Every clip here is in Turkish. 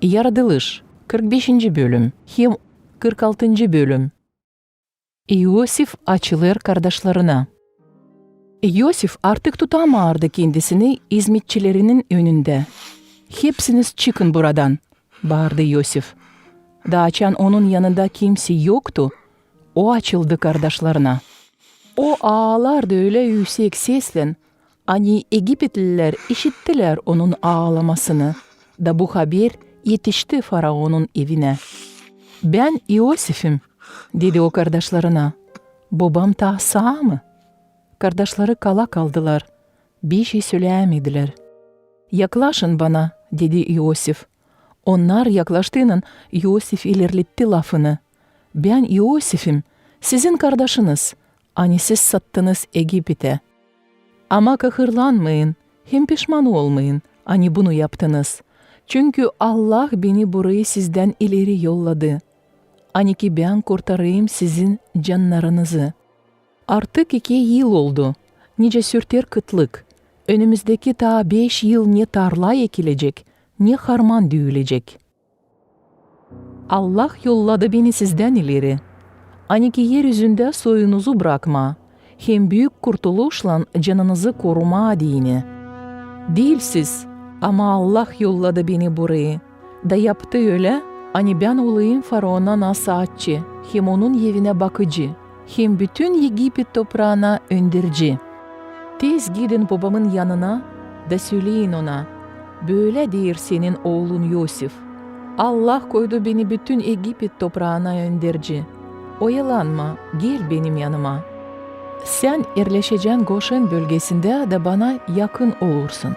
Yaratılış 45. bölüm hem 46. bölüm. Iosif açılır kardeşlerine. Iosif artık tutamıyordu kendisini hizmetçilerinin önünde. "Hepsiniz çıkın buradan," bağırdı Iosif. Dağçan onun yanında kimse yoktu. O açıldı kardeşlerine. O ağlardı öyle yüksek sesle. Hani Egiptliler işittiler onun ağlamasını. Da bu haber yetişti Faraon'un evine. "Ben Iosif'im," dedi o kardeşlerine. "Babam ta sağ mı?" Kardeşleri kala kaldılar. Bir şey söyleyemediler. "Yaklaşın bana," dedi Iosif. Onlar yaklaştığının Iosif ilerletti lafını. "Ben Iosif'im, sizin kardeşiniz. Hani siz sattınız Egipt'e. Ama kahırlanmayın, hem pişman olmayın, hani bunu yaptınız. Çünkü Allah beni burayı sizden ileri yolladı. Hani ki ben kurtarayım sizin canlarınızı. Artık 2 yıl oldu. Nice sürter kıtlık. Önümüzdeki ta 5 yıl ne tarla ekilecek, ne harman düğülecek. Allah yolladı beni sizden ileri. Hani ki yeryüzünde soyunuzu bırakma, hem büyük kurtuluşla canınızı koruma dini. Değil siz, ama Allah yolladı beni burayı. Da yaptı öyle, hani ben olayım Faraon'a nasihatçı, hem onun evine bakıcı, hem bütün Egipet toprağına önderici. Tez gidin babamın yanına, da söyleyin ona, böyle der senin oğlun Yosif. Allah koydu beni bütün Egipet toprağına önderici. Oyalanma, gel benim yanıma. Sen yerleşeceğin Goşen bölgesinde de bana yakın olursun.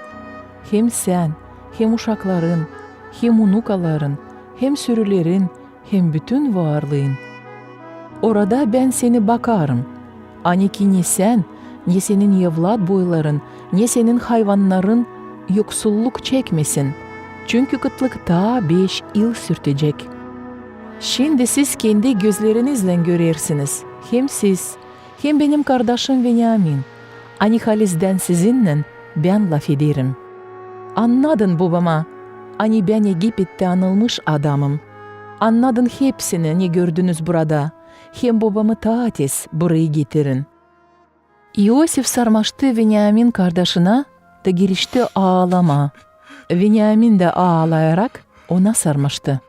Hem sen, hem uşakların, hem unukaların, hem sürülerin, hem bütün varlığın. Orada ben seni bakarım. Hani ki ne sen, ne senin evlat boyların, ne senin hayvanların yoksulluk çekmesin. Çünkü kıtlık ta 5 yıl sürtecek. Şimdi siz kendi gözlerinizle görürsünüz. Hem siz, hem benim kardeşim Benyamin. Hani halizden sizinle ben laf ederim. Anladın babama, hani ben Egipt'te anılmış adamım. Anladın hepsini ne gördünüz burada. Hem babamı ta tez buraya getirin. Iosif sarmaştı Benyamin kardeşine da girişti ağlama. Benyamin de ağlayarak ona sarmaştı.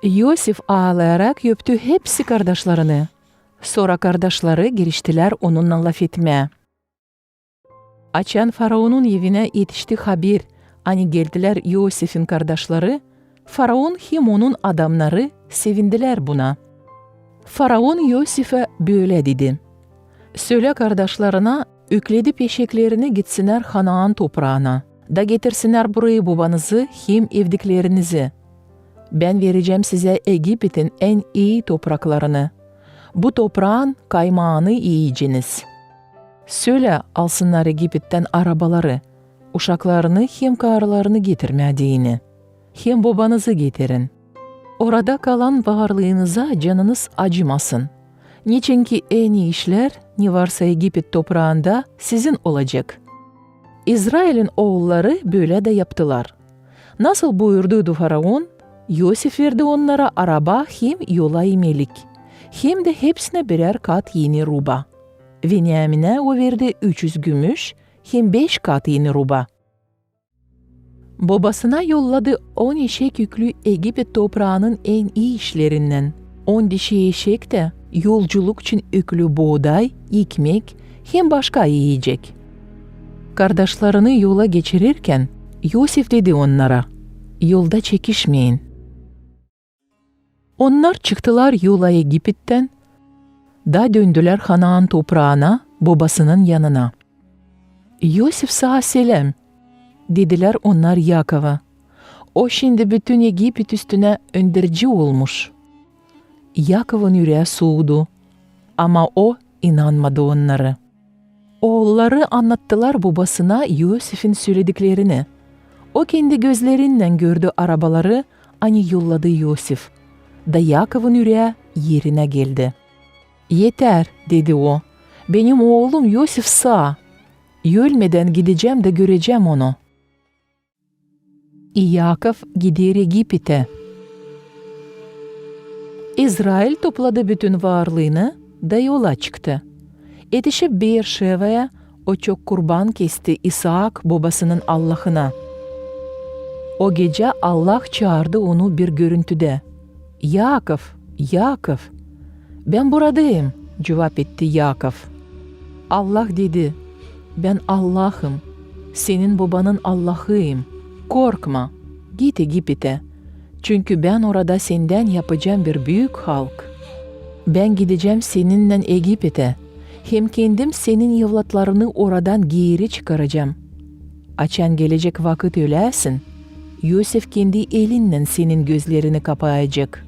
Iosif ağlayarak öptü hepsi kardeşlerini. Sonra kardeşleri giriştiler onunla laf etmeye. Açan Faraon'un evine yetişti haber. Hani geldiler Iosif'in kardeşleri. Faraon hem onun adamları sevindiler buna. Faraon Iosif'e böyle dedi. "Söyle kardeşlerine ökledip eşeklerini gitsinler Hanaan toprağına. Da getirsinler burayı babanızı hem evdiklerinizi. Ben vereceğim size Egipt'in en iyi topraklarını. Bu toprağın kaymağını yiyeceğiniz. Söyle alsınlar Egipt'ten arabaları, uşaklarını hem karılarını getirmediğini. Hem babanızı getirin. Orada kalan varlığınıza canınız acımasın. Niçin ki en iyi işler ne varsa Egipet toprağında sizin olacak." İsrail'in oğulları böyle de yaptılar. Nasıl buyurdu Faraon, Iosif verdi onlara araba hem yola imelik, hem de hepsine birer kat yeni ruba. Benyamin'e o verdi 300 gümüş, hem 5 kat yeni ruba. Babasına yolladı 10 eşek yüklü Egipet toprağının en iyi işlerinden. 10 dişi eşek de yolculuk için yüklü buğday, ekmek, hem başka yiyecek. Kardeşlerini yola geçirirken Iosif dedi onlara, "Yolda çekişmeyin." Onlar çıktılar yola Egipt'ten, da döndüler Hanaan toprağına, babasının yanına. "Iosif sağ selam," dediler onlar Yakov'a. "O şimdi bütün Egipet üstüne önderici olmuş." Yakov'un yüreği soğudu ama o inanmadı onlara. Oğulları anlattılar babasına Iosif'in söylediklerini. O kendi gözlerinden gördü arabaları, hani yolladı Iosif. Da Yakov'un yüreği yerine geldi. "Yeter," dedi o. "Benim oğlum Iosif sağ. Ölmeden gideceğim de göreceğim onu." Yakov gider Egipt'e. İsrail topladı bütün varlığını da yola çıktı. Yetişip Beerşeva'ya o çok kurban kesti İshak babasının Allah'ına. O gece Allah çağırdı onu bir görüntüde. Yakov, Yakov. Ben buradayım, cevap etti Yakov. Allah dedi, ben Allah'ım, senin babanın Allah'ıyım. Korkma, git Egipt'e. Çünkü ben orada senden yapacağım bir büyük halk. Ben gideceğim seninle Egipt'e. Hem kendim senin evlatlarını oradan geri çıkaracağım. Açan gelecek vakit ölesin. Yusuf kendi elinle senin gözlerini kapayacak.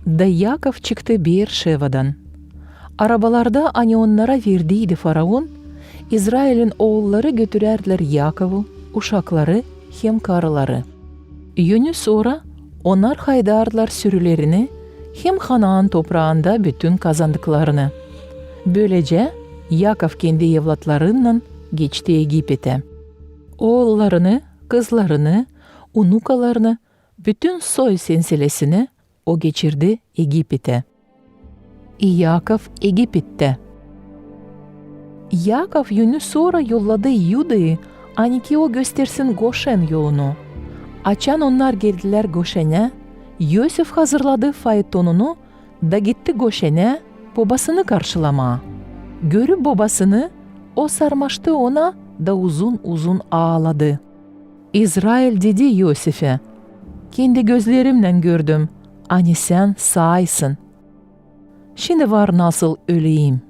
Da Yakov çıktı Beerşeva'dan. Arabalarda hani onlara verdiydi Faraon, İsrail'in oğulları götürerler Yakov'u, uşakları hem karıları. Yönü sonra onlar haydarlar sürülerini hem Kanaan toprağında bütün kazandıklarını. Böylece Yakov kendi evlatlarından geçti Egipt'e. Oğullarını, kızlarını, unukalarını, bütün soy silsilesini o geçirdi Egipt'e. Yakov Egipt'te. Yakov yönü sonra yolladı Yuda'yı, hani ki o göstersin Goşen yolunu. Açan onlar geldiler Goşen'e, Yusuf hazırladı faytonunu da gitti Goşen'e babasını karşılama. Görüp babasını, o sarmaştı ona da uzun uzun ağladı. İsrail dedi Yusuf'e, kendi gözlerimle gördüm, hani sen sağysın. Şimdi var nasıl öleyim.